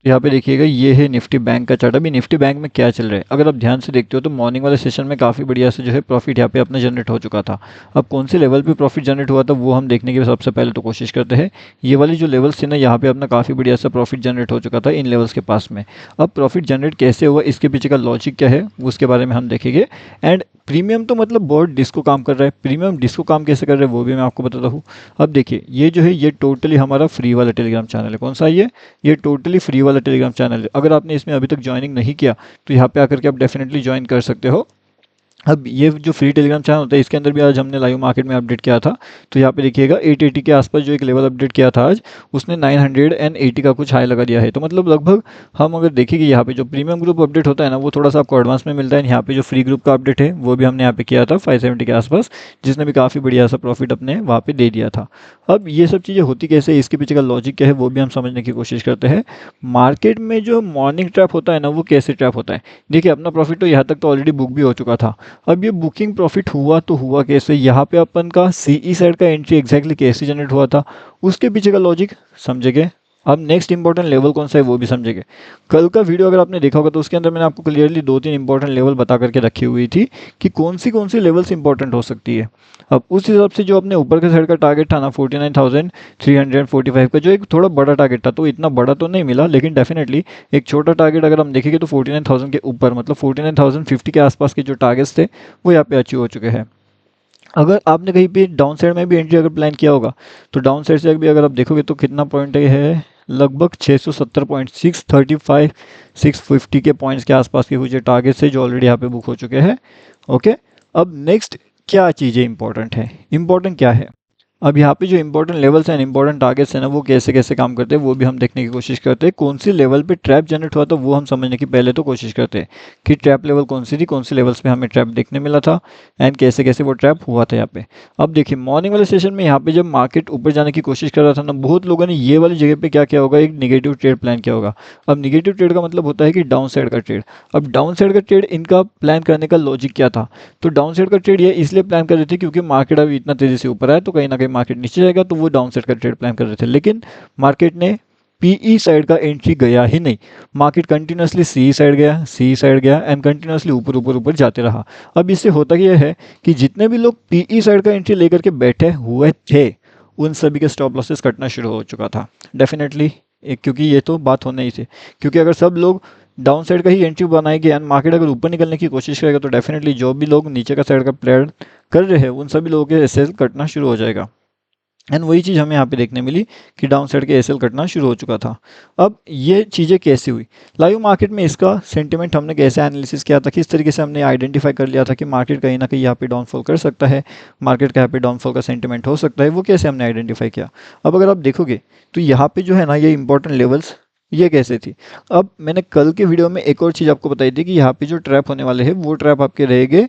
यहाँ पे देखिएगा ये है निफ्टी बैंक का चार्ट। अभी निफ्टी बैंक में क्या चल रहा है अगर आप ध्यान से देखते हो तो मॉर्निंग वाले सेशन में काफ़ी बढ़िया से जो है प्रॉफिट यहाँ पे अपना जनरेट हो चुका था। अब कौन से लेवल पे प्रॉफिट जनरेट हुआ था वो हम देखने की सबसे पहले तो कोशिश करते हैं। ये वाली जो लेवल्स थी ना यहाँ पे अपना काफ़ी बढ़िया सा प्रॉफिट जनरेट हो चुका था इन लेवल्स के पास में। अब प्रॉफिट जनरेट कैसे हुआ इसके पीछे का लॉजिक क्या है उसके बारे में हम देखेंगे। एंड प्रीमियम तो मतलब बहुत डिस्को काम कर रहा है। प्रीमियम डिस्को काम कैसे कर रहा है वो भी मैं आपको बताता हूँ। अब देखिए ये जो है ये टोटली हमारा फ्री वाला टेलीग्राम चैनल है। कौन सा ये टोटली फ्री वाला टेलीग्राम चैनल है। अगर आपने इसमें अभी तक ज्वाइनिंग नहीं किया तो यहाँ पे आकर के आप डेफिनेटली ज्वाइन कर सकते हो। अब ये जो फ्री टेलीग्राम चैनल होता है इसके अंदर भी आज हमने लाइव मार्केट में अपडेट किया था। तो यहाँ पे देखिएगा 880 के आसपास जो एक लेवल अपडेट किया था आज उसने 980 का कुछ हाई लगा दिया है। तो मतलब लगभग हम अगर देखेंगे यहाँ पे जो प्रीमियम ग्रुप अपडेट होता है ना वो थोड़ा सा आपको एडवांस में मिलता है। यहाँ पे जो फ्री ग्रुप का अपडेट है वो भी हमने यहाँ पे किया था 570 के आसपास, जिसने भी काफ़ी बढ़िया सा प्रॉफिट अपने वहाँ पे दे दिया था। अब ये सब चीज़ें होती कैसे है इसके पीछे का लॉजिक क्या है वो भी हम समझने की कोशिश करते हैं। मार्केट में जो मॉर्निंग ट्रैप होता है ना वो कैसे ट्रैप होता है। देखिए अपना प्रॉफिट तो यहाँ तक तो ऑलरेडी बुक भी हो चुका था। अब ये बुकिंग प्रॉफिट हुआ तो हुआ कैसे, यहाँ पे अपन का सीई साइड का एंट्री एग्जैक्टली कैसे जनरेट हुआ था उसके पीछे का लॉजिक समझेंगे। अब नेक्स्ट इंपॉर्टेंट लेवल कौन सा है वो भी समझेंगे। कल का वीडियो अगर आपने देखा होगा तो उसके अंदर मैंने आपको क्लियरली 2-3 इंपॉर्टेंट लेवल बता करके रखी हुई थी कि कौन सी लेवल्स इंपॉर्टेंट हो सकती है। अब उस हिसाब से जो अपने ऊपर के साइड का टारगेट था ना 49,345 का, जो एक थोड़ा बड़ा टारगेट था, तो इतना बड़ा तो नहीं मिला लेकिन डेफिनेटली एक छोटा टारगेट अगर हम देखेंगे तो 49,000 के ऊपर मतलब 49,050 के आसपास के जो टारगेट्स थे वो यहाँ पे अचीव हो चुके हैं। अगर आपने कहीं पे डाउन साइड में भी एंट्री अगर प्लान किया होगा तो डाउन साइड से भी अगर आप देखोगे तो कितना पॉइंट है लगभग 670 पॉइंट 635 650 के पॉइंट्स के आसपास के कुछ टारगेट से जो ऑलरेडी यहाँ पे बुक हो चुके हैं। ओके, अब नेक्स्ट क्या चीज़ें इंपॉर्टेंट है, इंपॉर्टेंट क्या है। अब यहाँ पे जो इंपॉर्टेंट लेवल्स हैं इंपॉर्टेंट टारगेट्स हैं ना वो कैसे कैसे काम करते हैं वो भी हम देखने की कोशिश करते हैं। कौन सी लेवल पे ट्रैप जनरेट हुआ था वो हम समझने की पहले तो कोशिश करते हैं कि ट्रैप लेवल कौन सी थी, कौन सी लेवल्स पे हमें ट्रैप देखने मिला था एंड कैसे कैसे वो ट्रैप हुआ था यहाँ पे। अब देखिए मॉर्निंग वाले सेशन में यहाँ पे जब मार्केट ऊपर जाने की कोशिश कर रहा था ना बहुत लोगों ने ये वाली जगह पे क्या किया होगा, एक निगेटिव ट्रेड प्लान किया होगा। अब निगेटिव ट्रेड का मतलब होता है कि डाउन साइड का ट्रेड। अब डाउन साइड का ट्रेड इनका प्लान करने का लॉजिक क्या था, तो डाउन साइड का ट्रेड ये इसलिए प्लान कर रहे थे क्योंकि मार्केट अभी इतना तेजी से ऊपर आया तो कहीं ना कहीं मार्केट नीचे जाएगा, तो वो डाउन साइड का ट्रेड प्लान कर रहे थे। लेकिन मार्केट ने पीई साइड का एंट्री गया ही नहीं। मार्केट कंटिन्यूसली सी साइड गया एंड कंटिन्यूसली ऊपर ऊपर ऊपर जाते रहा। अब इससे होता यह है कि जितने भी लोग पीई साइड का एंट्री लेकर के बैठे हुए थे उन सभी के स्टॉप लॉसेस कटना शुरू हो चुका था डेफिनेटली। क्योंकि ये तो बात होना ही थी, क्योंकि अगर सब लोग डाउन साइड का ही एंट्री बनाएंगे एंड मार्केट अगर ऊपर निकलने की कोशिश करेगा तो डेफिनेटली जो भी लोग नीचे का साइड का प्लेयर कर रहे हैं उन सभी लोगों के एसएल कटना शुरू हो जाएगा। एंड वही चीज़ हमें यहाँ पे देखने मिली कि डाउन साइड के एसएल कटना शुरू हो चुका था। अब ये चीज़ें कैसे हुई लाइव मार्केट में, इसका सेंटिमेंट हमने कैसे एनालिसिस किया था, किस तरीके से हमने आइडेंटिफाई कर लिया था कि मार्केट कहीं ना कहीं यहाँ पे डाउनफॉल कर सकता है, मार्केट का यहाँ पे डाउनफॉल का सेंटिमेंट हो सकता है, वो कैसे हमने आइडेंटिफाई किया। अब अगर आप देखोगे तो यहाँ पे जो है ना ये इंपॉर्टेंट लेवल्स ये कैसे थी। अब मैंने कल के वीडियो में एक और चीज़ आपको बताई थी कि यहाँ पे जो ट्रैप होने वाले हैं वो ट्रैप आपके रहेंगे।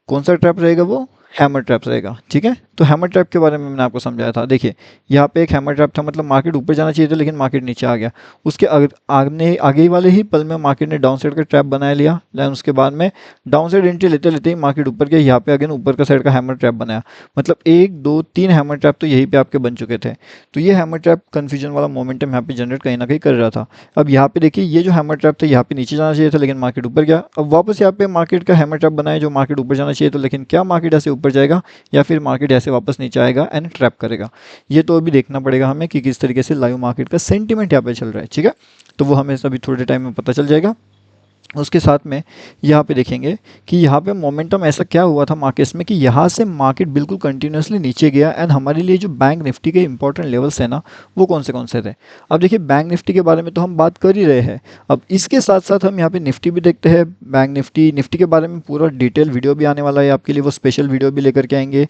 कौन सा ट्रैप रहेगा, वो हैमर ट्रैप रहेगा। ठीक है, तो हैमर ट्रैप के बारे में मैंने आपको समझाया था। देखिए यहाँ पे एक हैमर ट्रैप था, मतलब मार्केट ऊपर जाना चाहिए था लेकिन मार्केट नीचे आ गया। उसके आगे वाले ही पल में मार्केट ने डाउन साइड का ट्रैप बनाया लिया, लेकिन उसके बाद में डाउन साइड एंट्री लेते लेते ही मार्केट ऊपर गया। यहाँ पे अगेन ऊपर का साइड का हैमर ट्रैप बनाया, मतलब 1 2 3 हैमर ट्रैप तो यहीं पे आपके बन चुके थे। तो ये हैमर ट्रैप कन्फ्यूजन वाला मोमेंटम यहाँ पे जनरेट कहीं ना कहीं कर रहा था। अब यहाँ पे देखिए ये जो हैमर ट्रैप था यहाँ पे नीचे जाना चाहिए था लेकिन मार्केट ऊपर गया। अब वापस यहाँ पे मार्केट का हैमर ट्रैप बनाया जो मार्केट ऊपर जाना चाहिए, तो लेकिन क्या मार्केट ऐसे ऊपर जाएगा या फिर मार्केट ऐसे वापस नीचे आएगा एंड ट्रैप करेगा, ये तो अभी देखना पड़ेगा हमें कि किस तरीके से लाइव मार्केट का सेंटीमेंट यहाँ पे चल रहा है। ठीक है, तो वो हमें अभी थोड़े टाइम में पता चल जाएगा। उसके साथ में यहाँ पे देखेंगे कि यहाँ पे मोमेंटम ऐसा क्या हुआ था मार्केट्स में कि यहाँ से मार्केट बिल्कुल कंटिन्यूसली नीचे गया एंड हमारे लिए जो बैंक निफ्टी के इंपॉर्टेंट लेवल्स है ना वो कौन से थे। अब देखिए बैंक निफ्टी के बारे में तो हम बात कर ही रहे हैं, अब इसके साथ साथ हम यहाँ पे निफ्टी भी देखते हैं। बैंक निफ्टी के बारे में पूरा डिटेल वीडियो भी आने वाला है आपके लिए, वो स्पेशल वीडियो भी लेकर के आएंगे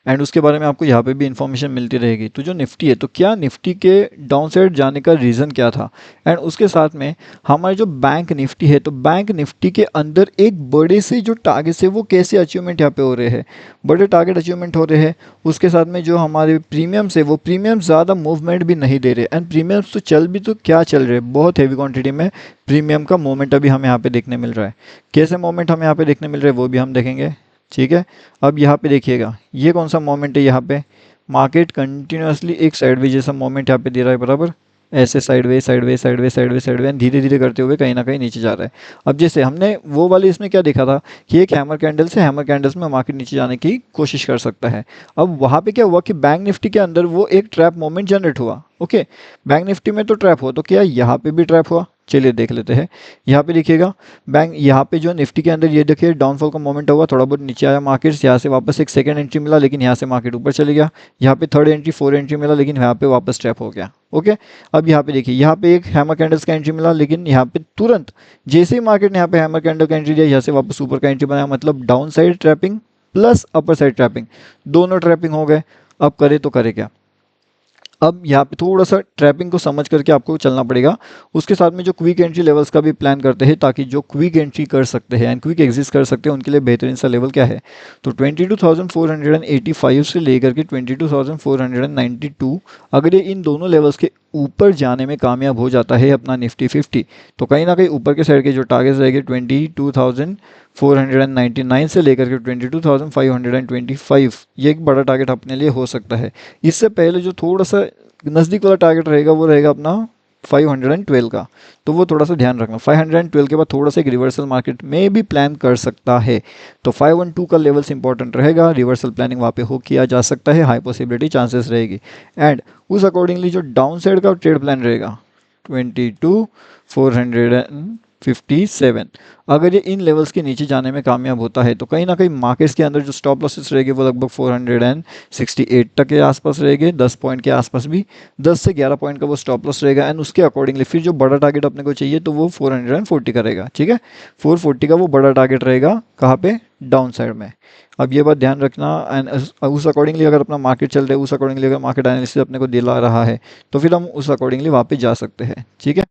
एंड उसके बारे में आपको यहाँ पे भी इन्फॉर्मेशन मिलती रहेगी। तो जो निफ्टी है तो क्या निफ्टी के डाउन साइड जाने का रीज़न क्या था, एंड उसके साथ में हमारे जो बैंक निफ्टी है तो बैंक निफ्टी के अंदर एक बड़े से जो टारगेट है वो कैसे अचीवमेंट यहाँ पे हो रहे हैं, बड़े टारगेट अचीवमेंट हो रहे हैं। उसके साथ में जो हमारे प्रीमियम्स है वो प्रीमियम ज़्यादा मूवमेंट भी नहीं दे रहे एंड प्रीमियम्स तो चल भी तो क्या चल रहे हैं, बहुत हैवी क्वान्टिटी में प्रीमियम का मूवमेंट अभी हमें यहाँ पे देखने मिल रहा है। कैसे मूवमेंट हमें यहाँ पे देखने मिल रहा है वो भी हम देखेंगे। ठीक है, अब यहाँ पे देखिएगा ये कौन सा मोमेंट है, यहाँ पे मार्केट कंटिन्यूसली एक साइडवेज जैसा मोमेंट यहाँ पे दे रहा है बराबर, ऐसे sideway sideway sideway sideway sideway धीरे धीरे करते हुए कहीं ना कहीं नीचे जा रहा है। अब जैसे हमने वो वाले इसमें क्या देखा था कि एक हैमर कैंडल से हैमर कैंडल्स में मार्केट नीचे जाने की कोशिश कर सकता है। अब वहाँ पे क्या हुआ कि बैंक निफ्टी के अंदर वो एक ट्रैप मोमेंट जनरेट हुआ। ओके, बैंक निफ्टी में तो ट्रैप हुआ, तो क्या यहाँ पे भी ट्रैप हुआ? चलिए देख लेते हैं। यहाँ पे देखिएगा बैंक, यहाँ पे जो निफ्टी के अंदर ये देखिए डाउनफॉल का मोमेंट हुआ, थोड़ा बहुत नीचे आया मार्केट, यहाँ से वापस एक सेकंड एंट्री मिला, लेकिन यहाँ से मार्केट ऊपर चले गया। यहाँ पे थर्ड एंट्री, फोर्थ एंट्री मिला, लेकिन यहाँ पे वापस ट्रैप हो गया। ओके, अब यहाँ पे देखिए, यहाँ पे एक हैमर कैंडल्स का एंट्री मिला, लेकिन यहाँ पे तुरंत जैसे ही मार्केट ने यहाँ पे हैमर कैंडल का एंट्री दिया, यहाँ से वापस ऊपर का एंट्री बनाया, मतलब down side trapping plus upper side trapping, दोनों ट्रैपिंग हो गए। अब करे तो करे क्या? अब यहाँ पे थोड़ा सा ट्रैपिंग को समझ करके आपको चलना पड़ेगा। उसके साथ में जो क्विक एंट्री लेवल्स का भी प्लान करते हैं, ताकि जो क्विक एंट्री कर सकते हैं एंड क्विक एग्जिट कर सकते हैं, उनके लिए बेहतरीन सा लेवल क्या है, तो 22,485 से लेकर के 22,492, अगर ये इन दोनों लेवल्स के ऊपर जाने में कामयाब हो जाता है अपना निफ्टी 50, तो कहीं ना कहीं ऊपर के साइड के जो टारगेट्स रहेंगे 22,499 से लेकर के 22,525, ये एक बड़ा टारगेट अपने लिए हो सकता है। इससे पहले जो थोड़ा सा नज़दीक वाला टारगेट रहेगा वो रहेगा अपना 512 का, तो वो थोड़ा सा ध्यान रखना। 512 के बाद थोड़ा सा एक रिवर्सल मार्केट में भी प्लान कर सकता है, तो 512 का लेवल्स इंपॉर्टेंट रहेगा। रिवर्सल प्लानिंग वहाँ पे हो किया जा सकता है, हाई पॉसिबिलिटी चांसेस रहेगी। एंड उस अकॉर्डिंगली जो डाउन साइड का ट्रेड प्लान रहेगा 22,457, अगर ये इन लेवल्स के नीचे जाने में कामयाब होता है, तो कहीं ना कहीं मार्केट्स के अंदर जो स्टॉप लॉसेस रहेंगे वो लगभग 468 तक के आसपास रहेंगे, 10 पॉइंट के आसपास भी, 10 से 11 पॉइंट का वो स्टॉप लॉस रहेगा। एंड उसके अकॉर्डिंगली फिर जो बड़ा टारगेट अपने को चाहिए, तो वो 440 का रहेगा। ठीक है, 440 का वो बड़ा टारगेट रहेगा, कहाँ पे? डाउन साइड में। अब ये बात ध्यान रखना। एंड उस अकॉर्डिंगली अगर अपना मार्केट चल रहा है, उस अकॉर्डिंगली अगर मार्केट एनालिसिस अपने को दिला रहा है, तो फिर हम उस अकॉर्डिंगली वहाँ पे जा सकते हैं। ठीक है,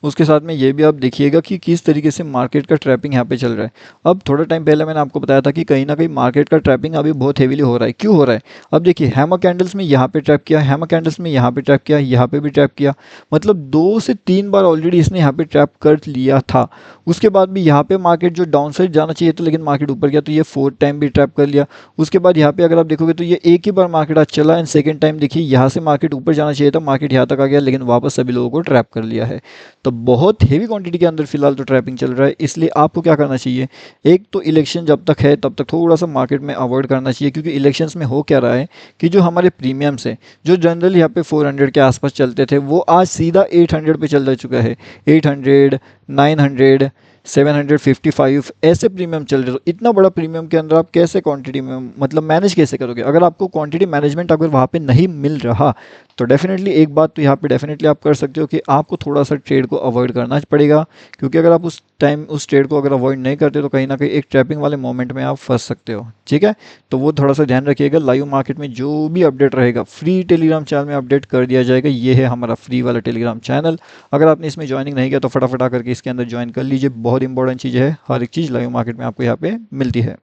उसके साथ में ये भी आप देखिएगा कि किस तरीके से मार्केट का ट्रैपिंग यहाँ पे चल रहा है। अब थोड़ा टाइम पहले मैंने आपको बताया था कि कहीं ना कहीं मार्केट का ट्रैपिंग अभी बहुत हेवीली हो रहा है। क्यों हो रहा है? अब देखिए, हैमर कैंडल्स में यहाँ पे ट्रैप किया, हैमर कैंडल्स में यहाँ पे ट्रैप किया, यहाँ पे भी ट्रैप किया, मतलब 2 से 3 बार ऑलरेडी इसने यहाँ पे ट्रैप कर लिया था। उसके बाद भी यहाँ पे मार्केट जो डाउन साइड जाना चाहिए था, लेकिन मार्केट ऊपर गया, तो ये 4th टाइम भी ट्रैप कर लिया। उसके बाद यहाँ पे अगर आप देखोगे तो ये एक ही बार मार्केट आज चला, एंड सेकेंड टाइम देखिए यहाँ से मार्केट ऊपर जाना चाहिए था, मार्केट यहाँ तक आ गया, लेकिन वापस सभी लोगों को ट्रैप कर लिया है। तो बहुत हेवी क्वांटिटी के अंदर फिलहाल तो ट्रैपिंग चल रहा है। इसलिए आपको क्या करना चाहिए, एक तो इलेक्शन जब तक है तब तक थोड़ा सा मार्केट में अवॉइड करना चाहिए, क्योंकि इलेक्शंस में हो क्या रहा है कि जो हमारे प्रीमियम्स है, जो जनरली यहाँ पे 400 के आसपास चलते थे, वो आज सीधा 800 पे चल जा चुका है। 800, 900, 755 ऐसे प्रीमियम चल रहे। तो इतना बड़ा प्रीमियम के अंदर आप कैसे क्वांटिटी में मतलब मैनेज कैसे करोगे? अगर आपको क्वांटिटी मैनेजमेंट अगर वहाँ पे नहीं मिल रहा, तो डेफिनेटली एक बात तो यहाँ पे डेफिनेटली आप कर सकते हो कि आपको थोड़ा सा ट्रेड को अवॉइड करना पड़ेगा, क्योंकि अगर आप उस टाइम उस ट्रेड को अगर अवॉइड नहीं करते, तो कहीं ना कहीं एक ट्रैपिंग वाले मोमेंट में आप फंस सकते हो। ठीक है, तो वो थोड़ा सा ध्यान रखिएगा। लाइव मार्केट में जो भी अपडेट रहेगा फ्री टेलीग्राम चैनल में अपडेट कर दिया जाएगा। ये है हमारा फ्री वाला टेलीग्राम चैनल। अगर आपने इसमें ज्वाइनिंग नहीं किया, तो फटाफट आकर के इसके अंदर ज्वाइन कर लीजिए। बहुत इंपॉर्टेंट चीज़ है, हर एक चीज़ लाइव मार्केट में आपको यहाँ पे मिलती है।